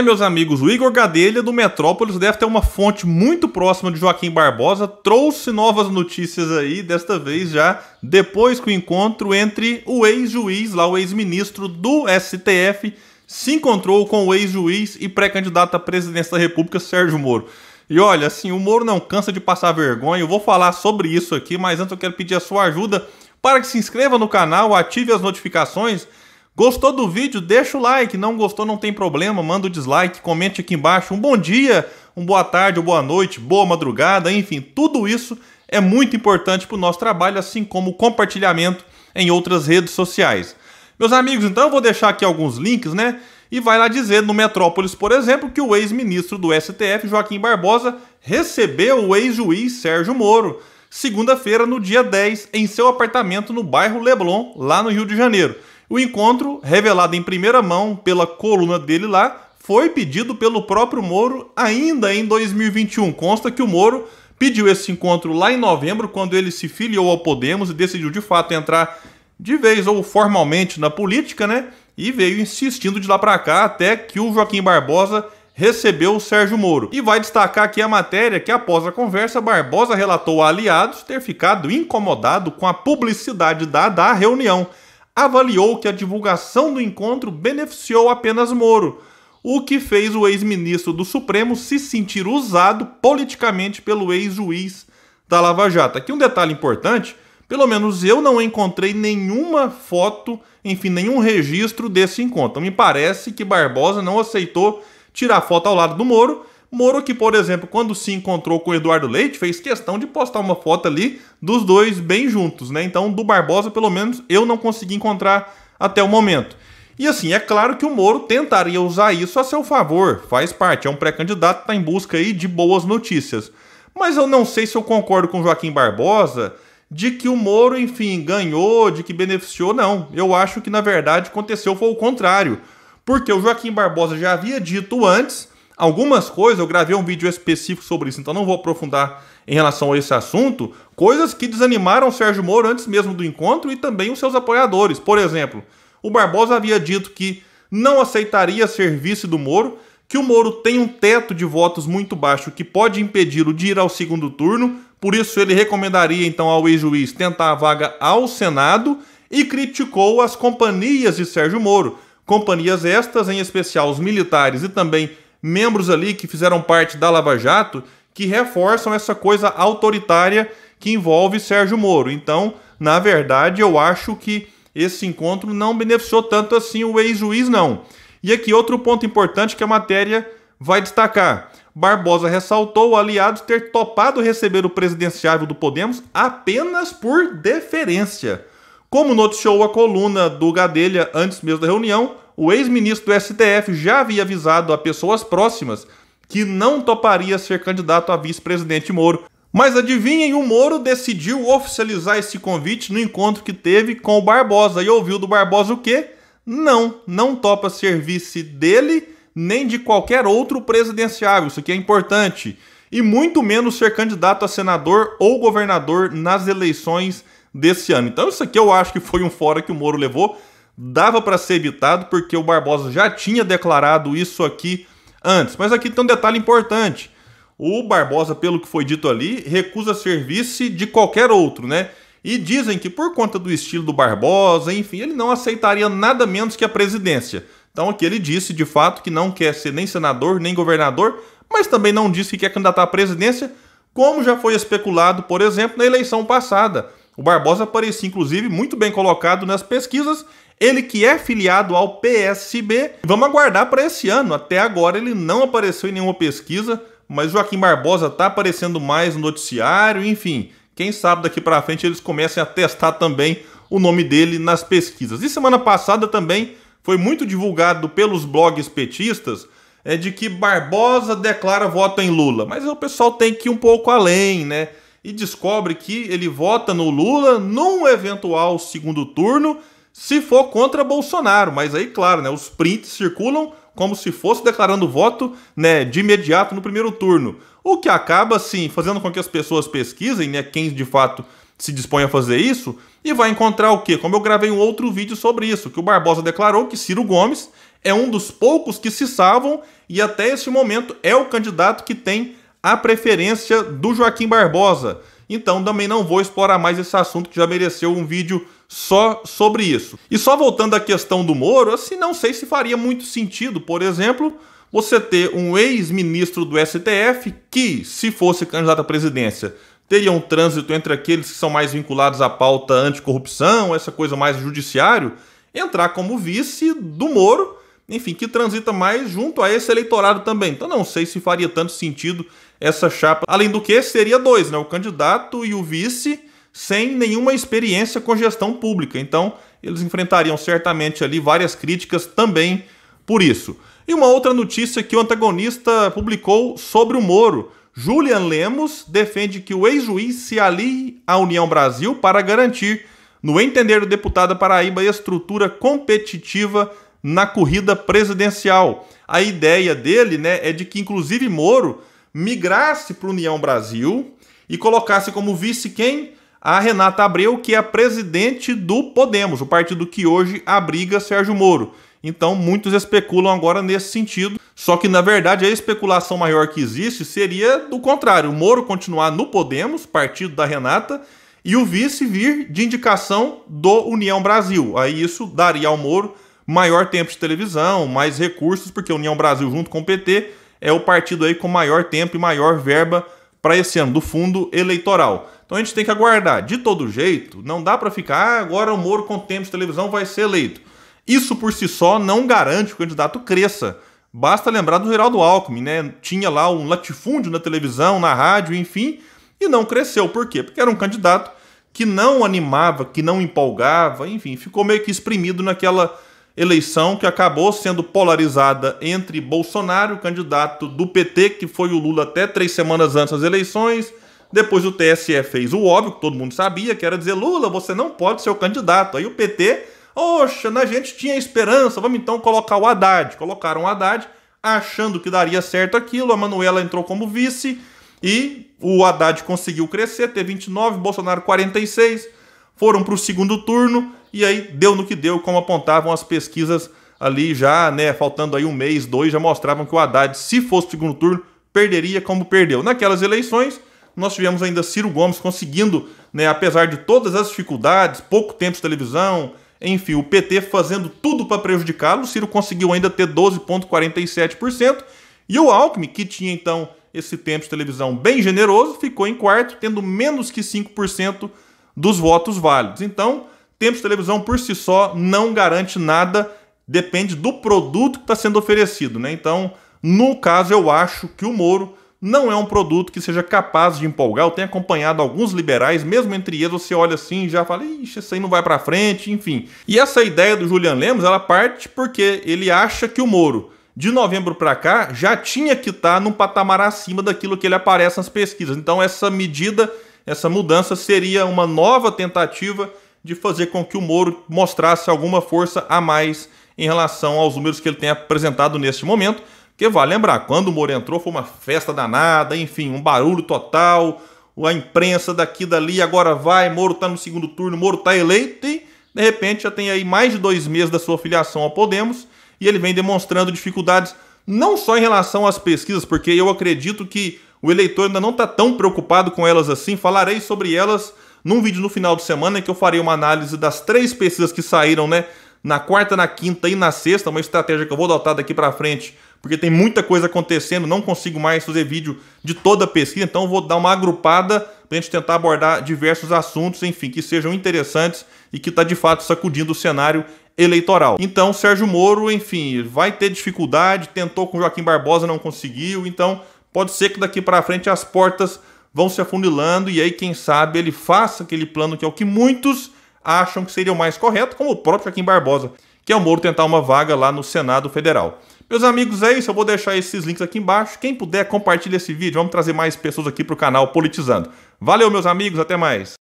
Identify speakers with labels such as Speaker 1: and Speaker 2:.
Speaker 1: Meus amigos, o Igor Gadelha do Metrópolis deve ter uma fonte muito próxima de Joaquim Barbosa, trouxe novas notícias aí, desta vez já depois que o encontro entre o ex-juiz, lá o ex-ministro do STF, se encontrou com o ex-juiz e pré-candidato à presidência da República, Sérgio Moro. E olha, assim, o Moro não cansa de passar vergonha, eu vou falar sobre isso aqui, mas antes eu quero pedir a sua ajuda para que se inscreva no canal, ative as notificações. Gostou do vídeo? Deixa o like, não gostou não tem problema, manda o dislike, comente aqui embaixo um bom dia, uma boa tarde, uma boa noite, boa madrugada, enfim, tudo isso é muito importante para o nosso trabalho, assim como o compartilhamento em outras redes sociais. Meus amigos, então eu vou deixar aqui alguns links, né? E vai lá dizer no Metrópolis, por exemplo, que o ex-ministro do STF, Joaquim Barbosa, recebeu o ex-juiz Sérgio Moro, segunda-feira, no dia 10, em seu apartamento no bairro Leblon, lá no Rio de Janeiro. O encontro, revelado em primeira mão pela coluna dele lá, foi pedido pelo próprio Moro ainda em 2021. Consta que o Moro pediu esse encontro lá em novembro, quando ele se filiou ao Podemos e decidiu de fato entrar de vez ou formalmente na política, né? E veio insistindo de lá para cá até que o Joaquim Barbosa recebeu o Sérgio Moro. E vai destacar aqui a matéria que após a conversa, Barbosa relatou a aliados ter ficado incomodado com a publicidade dada à reunião. Avaliou que a divulgação do encontro beneficiou apenas Moro, o que fez o ex-ministro do Supremo se sentir usado politicamente pelo ex-juiz da Lava Jato. Aqui um detalhe importante, pelo menos eu não encontrei nenhuma foto, enfim, nenhum registro desse encontro. Me parece que Barbosa não aceitou tirar foto ao lado do Moro. Moro que, por exemplo, quando se encontrou com o Eduardo Leite, fez questão de postar uma foto ali dos dois bem juntos, né? Então, do Barbosa, pelo menos, eu não consegui encontrar até o momento. E assim, é claro que o Moro tentaria usar isso a seu favor, faz parte, é um pré-candidato, está em busca aí de boas notícias. Mas eu não sei se eu concordo com o Joaquim Barbosa de que o Moro, enfim, ganhou, de que beneficiou, não. Eu acho que, na verdade, aconteceu foi o contrário. Porque o Joaquim Barbosa já havia dito antes algumas coisas, eu gravei um vídeo específico sobre isso, então não vou aprofundar em relação a esse assunto, coisas que desanimaram o Sérgio Moro antes mesmo do encontro e também os seus apoiadores. Por exemplo, o Barbosa havia dito que não aceitaria ser vice do Moro, que o Moro tem um teto de votos muito baixo que pode impedi-lo de ir ao segundo turno, por isso ele recomendaria então ao ex-juiz tentar a vaga ao Senado e criticou as companhias de Sérgio Moro. Companhias estas, em especial os militares e também membros ali que fizeram parte da Lava Jato, que reforçam essa coisa autoritária que envolve Sérgio Moro. Então, na verdade, eu acho que esse encontro não beneficiou tanto assim o ex-juiz, não. E aqui outro ponto importante que a matéria vai destacar. Barbosa ressaltou aliados ter topado receber o presidenciável do Podemos apenas por deferência. Como noticiou a coluna do Gadelha antes mesmo da reunião, o ex-ministro do STF já havia avisado a pessoas próximas que não toparia ser candidato a vice-presidente Moro. Mas adivinhem, o Moro decidiu oficializar esse convite no encontro que teve com o Barbosa. E ouviu do Barbosa o quê? Não topa ser vice dele, nem de qualquer outro presidenciável. Isso aqui é importante. E muito menos ser candidato a senador ou governador nas eleições desse ano. Então isso aqui eu acho que foi um fora que o Moro levou. Dava para ser evitado porque o Barbosa já tinha declarado isso aqui antes. Mas aqui tem um detalhe importante. O Barbosa, pelo que foi dito ali, recusa ser vice de qualquer outro, né? E dizem que por conta do estilo do Barbosa, enfim, ele não aceitaria nada menos que a presidência. Então aqui ele disse, de fato, que não quer ser nem senador, nem governador, mas também não disse que quer candidatar à presidência, como já foi especulado, por exemplo, na eleição passada. O Barbosa parecia, inclusive, muito bem colocado nas pesquisas, ele que é filiado ao PSB. Vamos aguardar para esse ano. Até agora ele não apareceu em nenhuma pesquisa, mas Joaquim Barbosa está aparecendo mais no noticiário, enfim. Quem sabe daqui para frente eles comecem a testar também o nome dele nas pesquisas. E semana passada também foi muito divulgado pelos blogs petistas de que Barbosa declara voto em Lula. Mas o pessoal tem que ir um pouco além, né? E descobre que ele vota no Lula num eventual segundo turno, se for contra Bolsonaro. Mas aí, claro, né, os prints circulam como se fosse declarando voto, né, de imediato no primeiro turno. O que acaba, assim, fazendo com que as pessoas pesquisem, né, quem de fato se dispõe a fazer isso, e vai encontrar o quê? Como eu gravei um outro vídeo sobre isso, que o Barbosa declarou que Ciro Gomes é um dos poucos que se salvam e até este momento é o candidato que tem a preferência do Joaquim Barbosa. Então também não vou explorar mais esse assunto que já mereceu um vídeo só sobre isso. E só voltando à questão do Moro, assim, não sei se faria muito sentido, por exemplo, você ter um ex-ministro do STF que, se fosse candidato à presidência, teria um trânsito entre aqueles que são mais vinculados à pauta anticorrupção, essa coisa mais judiciário, entrar como vice do Moro, enfim, que transita mais junto a esse eleitorado também. Então não sei se faria tanto sentido essa chapa. Além do que, seria dois, né? O candidato e o vice sem nenhuma experiência com gestão pública. Então eles enfrentariam certamente ali várias críticas também por isso. E uma outra notícia que o antagonista publicou sobre o Moro. Julian Lemos defende que o ex-juiz se alie à União Brasil para garantir, no entender do deputado da Paraíba, a estrutura competitiva na corrida presidencial. A ideia dele, né, é de que inclusive Moro migrasse para a União Brasil e colocasse como vice quem? A Renata Abreu, que é a presidente do Podemos, o partido que hoje abriga Sérgio Moro. Então muitos especulam agora nesse sentido, só que na verdade a especulação maior que existe seria do contrário, o Moro continuar no Podemos, partido da Renata, e o vice vir de indicação do União Brasil. Aí isso daria ao Moro maior tempo de televisão, mais recursos, porque a União Brasil junto com o PT é o partido aí com maior tempo e maior verba para esse ano do fundo eleitoral. Então a gente tem que aguardar. De todo jeito, não dá para ficar, agora o Moro com tempo de televisão vai ser eleito. Isso por si só não garante que o candidato cresça. Basta lembrar do Geraldo Alckmin, né? Tinha lá um latifúndio na televisão, na rádio, enfim, e não cresceu. Por quê? Porque era um candidato que não animava, que não empolgava, enfim, ficou meio que exprimido naquela eleição que acabou sendo polarizada entre Bolsonaro, o candidato do PT, que foi o Lula até 3 semanas antes das eleições. Depois o TSE fez o óbvio, que todo mundo sabia, que era dizer: Lula, você não pode ser o candidato. Aí o PT... Oxa, a gente tinha esperança, vamos então colocar o Haddad. Colocaram o Haddad, achando que daria certo aquilo, a Manuela entrou como vice e o Haddad conseguiu crescer, ter 29, Bolsonaro 46, foram para o segundo turno e aí deu no que deu, como apontavam as pesquisas ali já, né, faltando aí um mês, 2, já mostravam que o Haddad, se fosse o segundo turno, perderia como perdeu. Naquelas eleições, nós tivemos ainda Ciro Gomes conseguindo, né, apesar de todas as dificuldades, pouco tempo de televisão, enfim, o PT fazendo tudo para prejudicá-lo, o Ciro conseguiu ainda ter 12,47%, e o Alckmin, que tinha então esse tempo de televisão bem generoso, ficou em quarto, tendo menos que 5% dos votos válidos. Então, tempo de televisão por si só não garante nada, depende do produto que está sendo oferecido, né? Então, no caso, eu acho que o Moro não é um produto que seja capaz de empolgar. Eu tenho acompanhado alguns liberais, mesmo entre eles você olha assim e já fala: ixi, isso aí não vai pra frente, enfim. E essa ideia do Julian Lemos, ela parte porque ele acha que o Moro, de novembro pra cá, já tinha que estar num patamar acima daquilo que ele aparece nas pesquisas. Então essa medida, essa mudança seria uma nova tentativa de fazer com que o Moro mostrasse alguma força a mais em relação aos números que ele tem apresentado neste momento. Porque vale lembrar, quando o Moro entrou foi uma festa danada, enfim, um barulho total, a imprensa daqui e dali, agora vai, Moro tá no segundo turno, Moro tá eleito e de repente já tem aí mais de 2 meses da sua filiação ao Podemos e ele vem demonstrando dificuldades não só em relação às pesquisas, porque eu acredito que o eleitor ainda não está tão preocupado com elas assim. Falarei sobre elas num vídeo no final de semana, que eu farei uma análise das 3 pesquisas que saíram, né, na quarta, na quinta e na sexta, uma estratégia que eu vou adotar daqui para frente, porque tem muita coisa acontecendo, não consigo mais fazer vídeo de toda a pesquisa, então eu vou dar uma agrupada para a gente tentar abordar diversos assuntos, enfim, que sejam interessantes e que está de fato sacudindo o cenário eleitoral. Então, Sérgio Moro, enfim, vai ter dificuldade, tentou com Joaquim Barbosa, não conseguiu, então pode ser que daqui para frente as portas vão se afunilando e aí, quem sabe, ele faça aquele plano que é o que muitos acham que seria o mais correto, como o próprio Joaquim Barbosa, que é o Moro tentar uma vaga lá no Senado Federal. Meus amigos, é isso. Eu vou deixar esses links aqui embaixo. Quem puder, compartilha esse vídeo. Vamos trazer mais pessoas aqui para o canal Politizando. Valeu, meus amigos. Até mais.